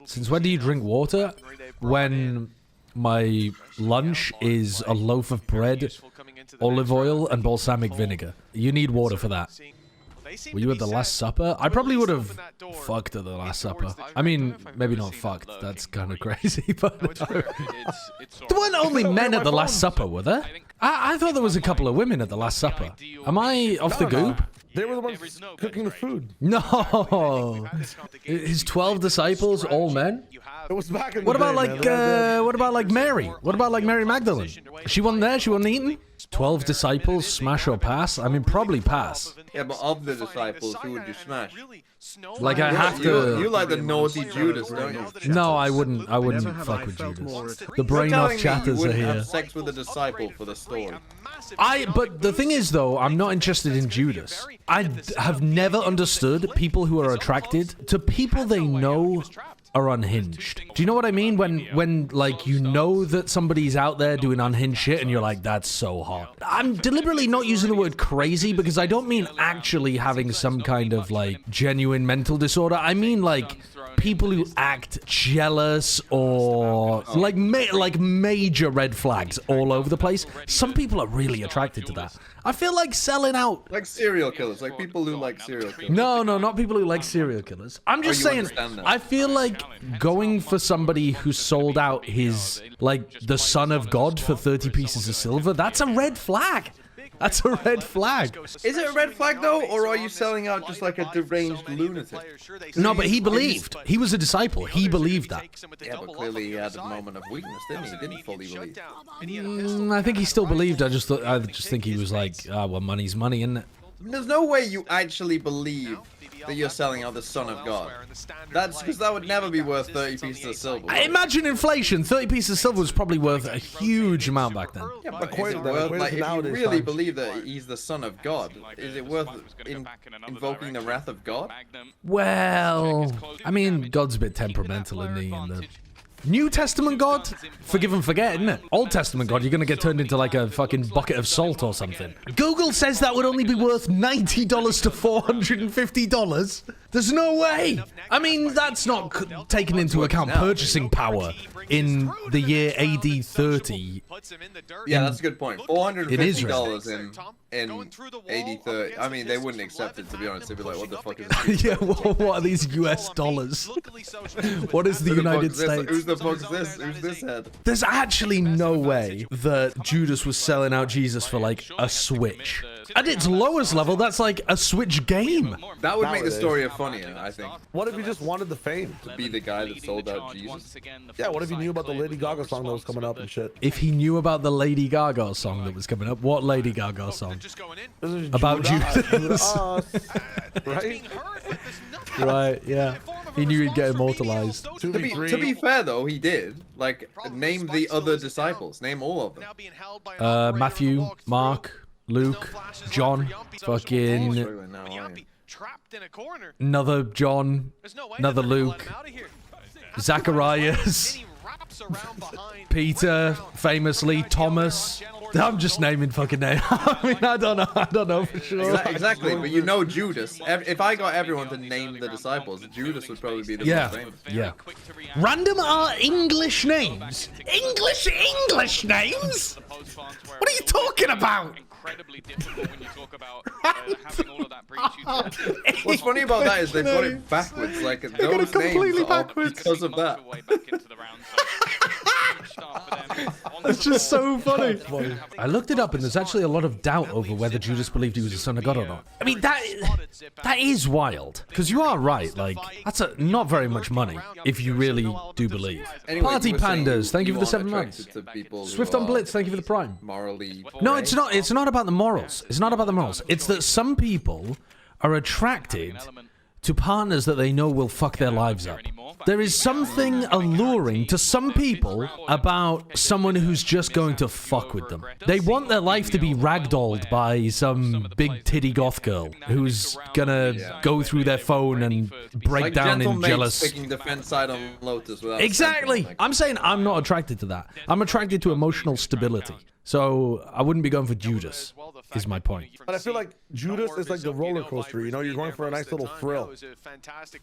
Since when do you drink water? When my lunch is a loaf of bread, olive oil, and balsamic vinegar. You need water for that. Were you at the Last Supper? I probably would have fucked at the Last Supper. I mean, maybe not fucked. That's kind of crazy, but... There weren't only men at the Last Supper, were there? I thought there was a couple of women at the Last Supper. Am I off the goop? They were the ones cooking the food. No! His 12 disciples, all men? It was back in the What about day, what about like Mary? What about like Mary Magdalene? She wasn't there? She wasn't eating? 12 disciples, smash or pass? I mean, probably pass. Yeah, but of the disciples, who would you smash? Like, I have to... You like the naughty Judas, don't you? No, I wouldn't fuck with Judas. The brain off chatters are here. Have sex with a disciple for the story. But the thing is, though, I'm not interested in Judas. I have never understood people who are attracted to people they know are unhinged. Do you know what I mean? When like, you know that somebody's out there doing unhinged shit and you're like, that's so hot. I'm deliberately not using the word crazy because I don't mean actually having some kind of like genuine mental disorder. I mean like people who act jealous or like major red flags all over the place. Some people are really attracted to that. I feel like selling out. Like serial killers, like people who like serial killers. No, not people who like serial killers. I'm just saying, I feel like going for somebody who sold out his, like, the Son of God for 30 pieces of silver, that's a red flag. That's a red flag. Is it a red flag, though, or are you selling out just like a deranged lunatic? No, but he believed. He was a disciple. He believed that. Yeah, but clearly he had a moment of weakness, didn't he? He didn't fully believe. I think he still believed. I just think he was like, well, money's money, isn't it? There's no way you actually believe that you're selling out the Son of God. That's because that would never be worth 30 pieces of silver. Imagine inflation. 30 pieces of silver was probably worth a huge amount back then. Yeah, but is it worth, like, if you really believe that he's the Son of God, is it worth invoking the wrath of God? Well, I mean, God's a bit temperamental, isn't he? In the New Testament God? Forgive and forget, isn't it? Old Testament God, you're gonna get turned into like a fucking bucket of salt or something. Google says that would only be worth $90 to $450. There's no way. I mean, that's not taken into account purchasing power in the year AD 30. Yeah, that's a good point. $450 in AD 30. I mean, they wouldn't accept it, to be honest. They'd be like, what the fuck is this? Yeah, what are these US dollars? What is the United States? Who's the fuck is this? Who's this head? There's actually no way that Judas was selling out Jesus for like a Switch. At its lowest level, that's like a Switch game. That would make the story funnier, I think. What if he just wanted the fame? To be the guy that sold out Jesus? Yeah, what if he knew about the Lady Gaga song that was coming up and shit? If he knew about the Lady Gaga song that was coming up, what Lady Gaga song? About Judas. Right? Right, yeah. He knew he'd get immortalized. To be fair, though, he did. Like, name the other disciples. Name all of them. Matthew, Mark, Luke, John, fucking... Another John, another Luke, Zacharias, Peter, famously, Thomas. I'm just naming fucking names. I mean, I don't know for sure. Exactly, but you know Judas. If I got everyone to name the disciples, Judas would probably be the most famous. Yeah. Random are English names? English names? What are you talking about? Incredibly difficult when you talk about having all of that preach. What's funny about that is they've got it backwards. Like those names are because of that. That's just so funny. I looked it up, and there's actually a lot of doubt over whether Judas believed he was the Son of God or not. I mean, that is wild. Because you are right. Like, that's not very much money if you really do believe. Anyway, Party Pandas, thank you for the 7 months. Swift on Blitz, thank you for the Prime. Morally. No, it's not. It's not about the morals. It's not about the morals. It's that some people are attracted to partners that they know will fuck their lives up. There is something alluring to some people about someone who's just going to fuck with them. They want their life to be ragdolled by some big titty goth girl who's gonna go through their phone and break down in jealous. Picking defense side on Lotus without exactly. I'm saying I'm not attracted to that. I'm attracted to emotional stability. So I wouldn't be going for Judas, is my point. But I feel like Judas is like the roller coaster, you know, you're going for a nice little thrill.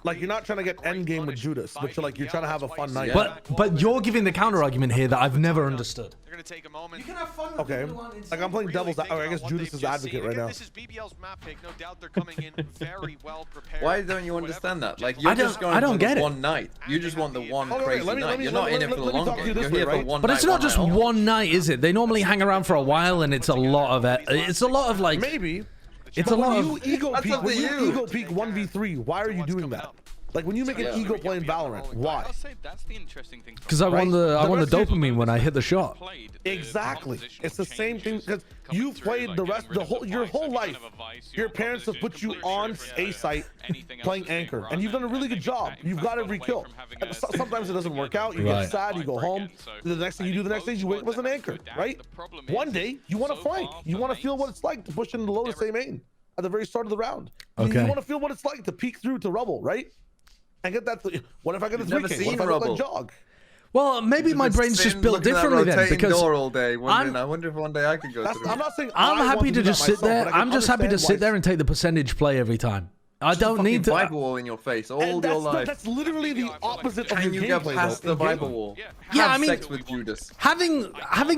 Like you're not trying to get end game with Judas, but you're trying to have a fun night. But you're giving the counter argument here that I've never understood. You can have fun. Okay, like I'm playing devil's. I guess Judas is advocate right now. This is BBL's map pick. No doubt they're coming in very well prepared. Why don't you understand that? Like you're just going for the one night. You just want the one crazy night. You're not in it for the long game. You're here for one night. But it's not just one night, is it? They normally hang around for a while, and it's a lot of it. It's a lot of like. Maybe. It's a lot of. When you ego peak 1v3, why are you doing that? Like when you make an ego play in Valorant, why? Because I won the dopamine when I hit the shot. Exactly. It's the same thing because you played your whole life. Your parents have put you on a site playing anchor, and you've done a really good job. You've got every kill. Sometimes it doesn't work out. You get sad. You go home. The next thing you do the next day, you wake up as an anchor, right? One day you want to flank. You want to feel what it's like to push into low to same aim at the very start of the round. Okay. You want to feel what it's like to peek through to rubble, right? And get that. What if I get a 3K? What if I look like jog? Well, maybe my brain's just built differently then, because door all day, I wonder if one day I could go through. I'm not saying I'm happy to just sit there. I'm just happy to sit there and take the percentage play every time. I don't need to. Bible wall in your face all your life. That's literally the opposite of your gameplay. Can you get past the Bible wall? Yeah, I mean, sex with Judas. Having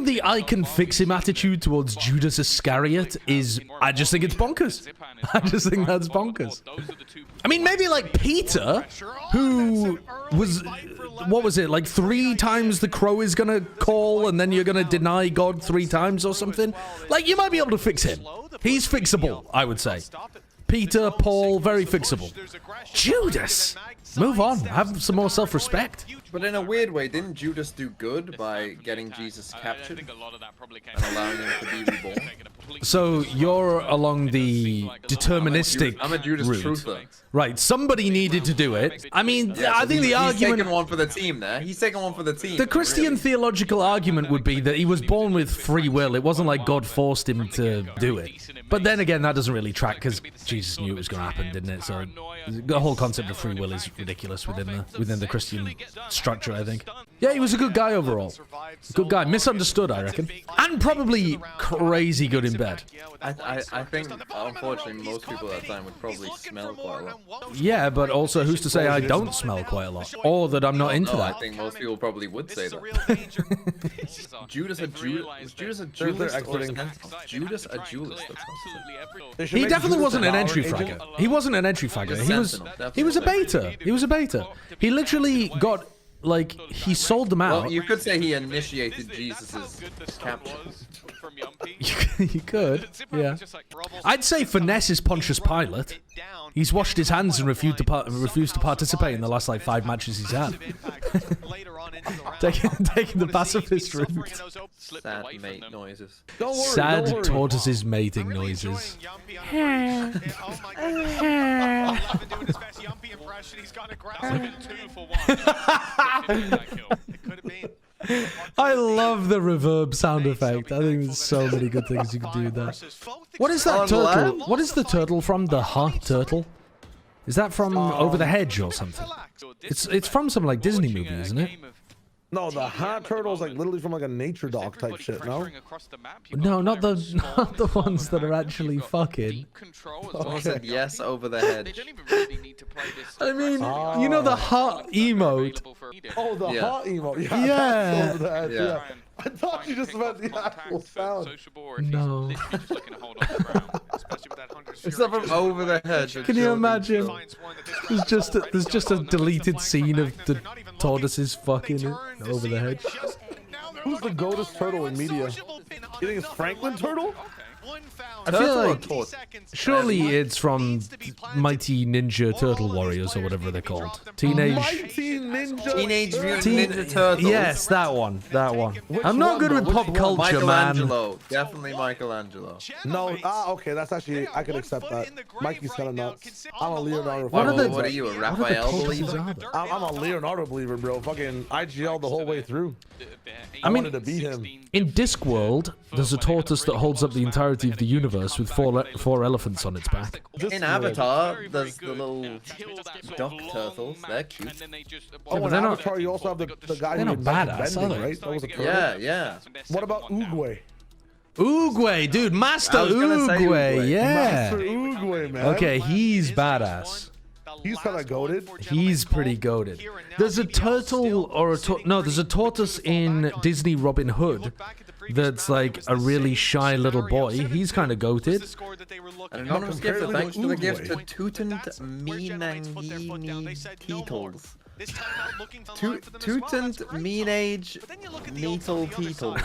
the I can fix him attitude towards Judas Iscariot is, I just think it's bonkers. I just think that's bonkers. I mean, maybe like Peter, who was, what was it, like 3 times the crow is gonna call and then you're gonna deny God 3 times or something? Like, you might be able to fix him. He's fixable, I would say. Peter, Paul, very fixable. Judas, move on. Have some more self-respect. But in a weird way, didn't Judas do good by getting Jesus captured and allowing him to be reborn? So you're along the deterministic I'm a Judas route. truther. Right, somebody needed to do it. I mean, Yeah, I think the he's argument... taking one for the team there. He's taking one for the team. The Christian theological argument would be that he was born with free will. It wasn't like God forced him to do it. But then again, that doesn't really track because Jesus knew it was going to happen, didn't it? So the whole concept of free will is ridiculous within the Christian structure, I think. Yeah, he was a good guy overall. Good guy. Misunderstood, I reckon. And probably crazy good in bed. I think, unfortunately, most people at that time would probably smell quite a lot. Yeah, but also who's to say I don't smell quite a lot? Or that I'm not into that? I think most people probably would say that. Judas a Judas? Was Judas a Judas? Judas a Judas? He definitely wasn't an entry fragger. He wasn't an entry fragger. He was a beta. He was a beta. He literally got, like, he sold them out. Well, you could say he initiated Jesus's capture. You could, yeah. I'd say finesse is Pontius Pilate. He's washed his hands and refused to participate in the last, like, 5 matches he's had. taking the pacifist route. Sad mate noises. Sad tortoises mating noises. I love the reverb sound effect. I think there's so many good things you can do there. What is that turtle? What is the turtle from? The Heart Turtle? Is that from Over the Hedge or something? It's from some like Disney movie, isn't it? No, the hot turtle's like literally from like a nature doc type shit, no? No, not the ones that are actually fucking. Someone said yes over the head. I mean, you know the heart emote. Oh, the heart emote. Yeah. I thought you just meant the actual sound. No. It's not from over the head. Can you imagine? There's just a deleted scene of the tortoises fucking it over the hedge. Who's the goatest turtle in media? You think it's Franklin Turtle? I feel like surely it's from Mighty Ninja Turtle Warriors or whatever they're called. Teenage Mutant Ninja Turtles. Yes, that one. I'm not good with pop culture, man. Michelangelo. Definitely Michelangelo. No, okay, that's actually, I can accept that. Mikey's kind of nuts. I'm a Leonardo. What are you, a Raphael believer? I'm a Leonardo believer, bro. Fucking IGL the whole way through. I wanted to beat him. In Discworld, there's a tortoise that holds up the entirety of the universe with four elephants on its back. In Avatar, there's the little duck turtles. They're cute. Oh, in Avatar, you also have the guy they're who not badass, bending, are they? right? That was a turtle. Yeah. What about Oogway? Oogway, dude, Master Oogway, yeah. Master Oogway, man. Okay, he's badass. He's kind of goated. He's pretty goated. There's a turtle or a no, there's a tortoise in Disney Robin Hood that's like a really shy little boy. He's kind of goated. An anonymous gift, thanks for the gift to Tutent Tutent Mean Age Neatle Teetles.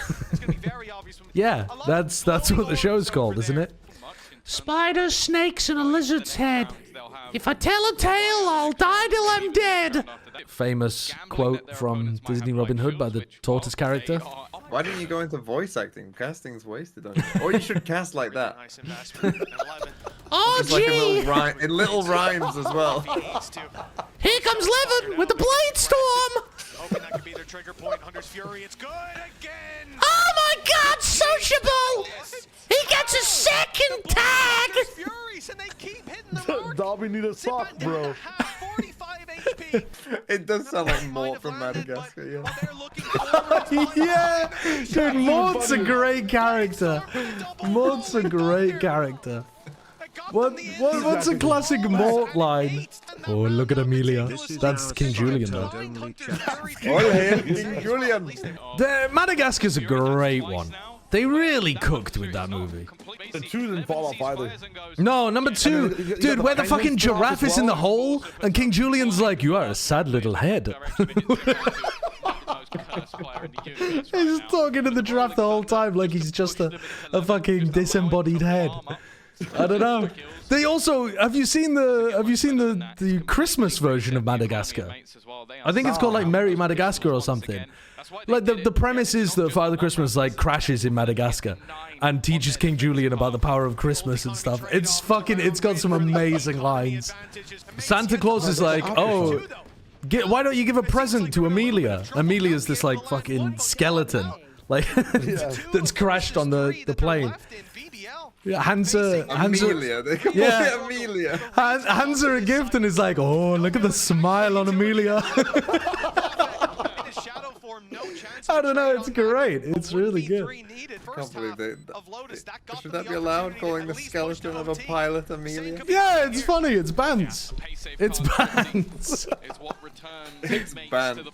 Yeah, that's what the show's called, isn't it? Spiders, snakes, and a lizard's head. If I tell a tale, I'll die till I'm dead. Famous quote from Disney Robin Hood by the tortoise character. Why didn't you go into voice acting? Casting's wasted on you. Or you should cast like that. Oh, just like in little rhymes as well. Here comes Levin with the blade storm. Oh my God, sociable! He gets a second tag. Dobby need a sock, bro. It does sound like Mort from Madagascar, yeah. Yeah, dude, Mort's a great character. Mort's a great character. What's a classic Mort line? Oh, look at Amelia. That's King Julian, though. All hail King Julian. Madagascar's a great one. They really cooked with that movie. The 2 didn't fall off either. No, number 2. Dude, where the fucking giraffe is in the hole, and King Julian's like, you are a sad little head. He's talking to the giraffe the whole time like he's just a fucking disembodied head. I don't know. They also have you seen the Christmas version of Madagascar? I think it's called like Merry Madagascar or something. Like the premise is that Father Christmas like crashes in Madagascar and teaches King Julian about the power of Christmas and stuff. It's got some amazing lines. Santa Claus is like, oh, why don't you give a present to Amelia? Amelia's this like fucking skeleton, like that's crashed on the plane. Yeah, hands her Amelia. They call it Amelia. Hands her a gift and is like, oh, look at the smile on Amelia. I don't know, it's great. It's really good. I can't believe should that be allowed, calling the skeleton of a pilot Amelia? Yeah, it's funny. It's bands. It's bands. It's bands.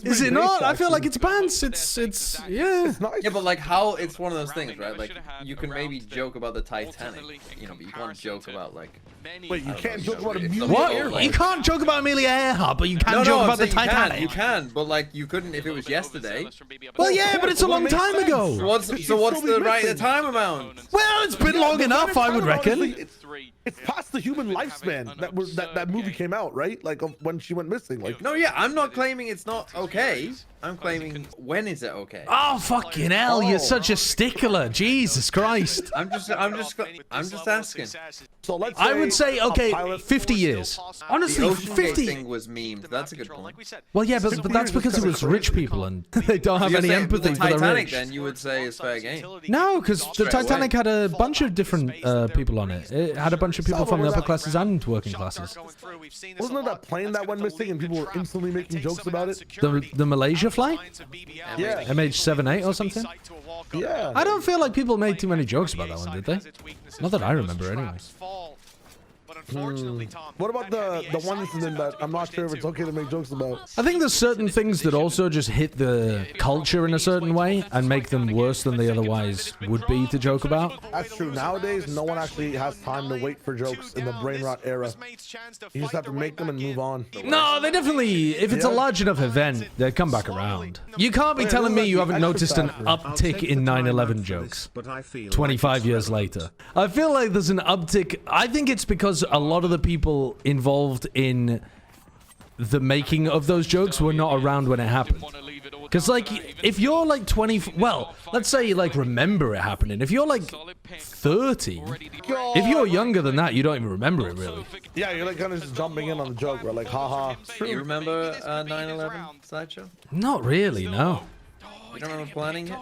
Is it not? I feel like it's bands. It's yeah. Yeah, but like how it's one of those things, right? Like you can maybe joke about the Titanic, you know, but you can't joke about like. Wait, you can't joke about Amelia Earhart. What? You can't joke about Amelia Earhart, but you can joke about the Titanic. You can, but like you couldn't if it was yesterday. Well, yeah, but it's a long time ago. What's the right time amount? Well, it's been long enough, I would reckon. It's past the human lifespan that movie came out, right? Like when she went missing. Like no, yeah, I'm not claiming it's not okay. I'm claiming when is it okay? Oh fucking hell! You're such a stickler. Jesus Christ. I'm just asking. So let's. I would say okay, 50 years. Honestly, the 50. Thing was memed. That's a good point. Well, yeah, but that's because it was rich people and they don't have any empathy for the Titanic, rich. then you would say is fair game. No, because the Titanic had a bunch of different people on it. It had a bunch of people from the upper classes and working classes. Wasn't there that plane that went missing and people were instantly making jokes about it? The Malaysia flight? Yeah. MH78 or something? Yeah. I don't feel like people made too many jokes about that one, did they? Not that I remember anyway. What about the one incident that I'm not sure if it's okay to make jokes about? I think there's certain things that also just hit the culture in a certain way and make them worse than they otherwise would be to joke about. That's true. Nowadays, no one actually has time to wait for jokes in the brain rot era. You just have to make them and move on. No, they definitely, if it's a large enough event, they come back around. You can't be telling me you haven't noticed an uptick in 9/11 jokes 25 years later. I feel like there's an uptick. I think it's because a lot of the people involved in the making of those jokes were not around when it happened. Because, like, if you're like 20, well, let's say you like remember it happening. If you're like 30, if you're younger than that, you don't even remember it really. Yeah, you're like kind of just jumping in on the joke, right? Like, haha. Do you remember 9/11 Sideshow? Not really, no. You don't remember planning it?